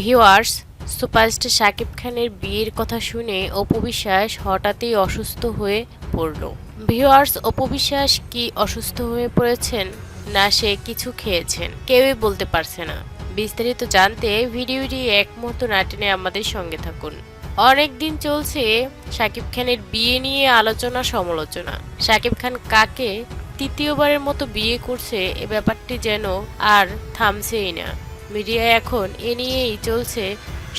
Viewers, superstar Shakib খানের বিয়ের কথা শুনে অপু বিশ্বাস হঠাৎই অসুস্থ হয়ে পড়ল। ভিউয়ার্স, অপু বিশ্বাস কি অসুস্থ হয়ে পড়েছেন, না সে কিছু খেয়েছেন, কেউই বলতে পারছে না। বিস্তারিত জানতে ভিডিওটি এক মুহূর্ত না টেনে আমাদের সঙ্গে থাকুন। অনেক দিন চলছে শাকিব খানের বিয়ে নিয়ে আলোচনা সমালোচনা। শাকিব খান কাকে তৃতীয়বারের মতো বিয়ে করছে, এ ব্যাপারটি যেন আর থামছেই না। মিডিয়ায় এখন এ নিয়েই চলছে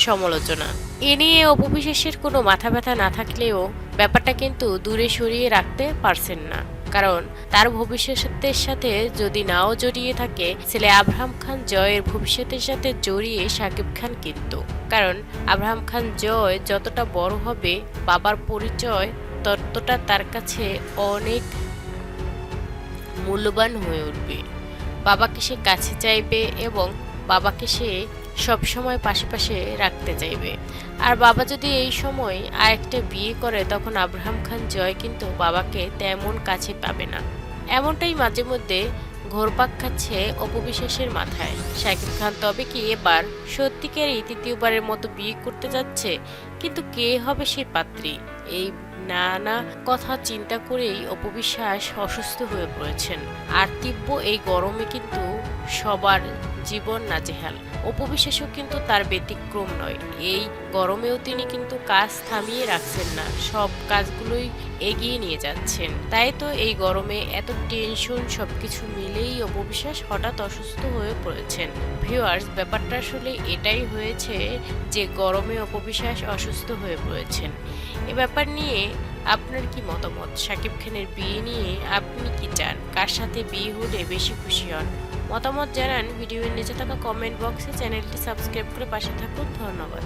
সমালোচনা। এ নিয়ে অপু বিশ্বাসের কোনো মাথা ব্যথা না থাকলেও ব্যাপারটা কিন্তু দূরে সরিয়ে রাখতে পারছেন না। কারণ তার ভবিষ্যতের সাথে যদি নাও জড়িয়ে থাকে, ছেলে আব্রাহাম খান জয়ের ভবিষ্যতের সাথে জড়িয়ে শাকিব খান কিন্তু। কারণ আব্রাহাম খান জয় যতটা বড় হবে, বাবার পরিচয় ততটা তার কাছে অনেক মূল্যবান হয়ে উঠবে। বাবাকে সে কাছে চাইবে এবং বাবাকে সে সবসময় পাশে রাখতে চাইবে। আর বাবা যদি এই সময় আরেকটা বিয়ে করে, তখন আব্রাহাম খান জয় কিন্তু বাবাকে তেমন কাছে পাবে না। এমনটাই মাঝে মধ্যে ঘোরপাক খাচ্ছে অপু বিশ্বাসের মাথায়। শাকিব খান তবে কি এবার সত্যিকারই তৃতীয়বারের মতো বিয়ে করতে যাচ্ছে? কিন্তু কে হবে সে পাত্রী? এই নানা কথা চিন্তা করেই অপু বিশ্বাস অসুস্থ হয়ে পড়েছেন। আর তীব্র এই গরমে কিন্তু সবার জীবন নাজেহাল। অপু বিশ্বাসও কিন্তু তার ব্যতিক্রম নয়। এই গরমেও তিনি কিন্তু কাজ থামিয়ে রাখছেন না, সব কাজগুলোই এগিয়ে নিয়ে যাচ্ছেন। তাই তো এই গরমে এত টেনশন, সবকিছু মিলেই অপু বিশ্বাস হঠাৎ অসুস্থ হয়ে পড়েছেন। ভিউয়ার্স, ব্যাপারটা আসলে এটাই হয়েছে যে গরমে অপু বিশ্বাস অসুস্থ হয়ে পড়েছেন। এ ব্যাপার নিয়ে আপনার কি মতামত? শাকিব খানের বিয়ে নিয়ে আপনি কি চান? কার সাথে বিয়ে হলে বেশি খুশি হন? মতামত জানান ভিডিওর নিচে থাকা কমেন্ট বক্সে। চ্যানেলটি সাবস্ক্রাইব করে পাশে থাকুন। ধন্যবাদ।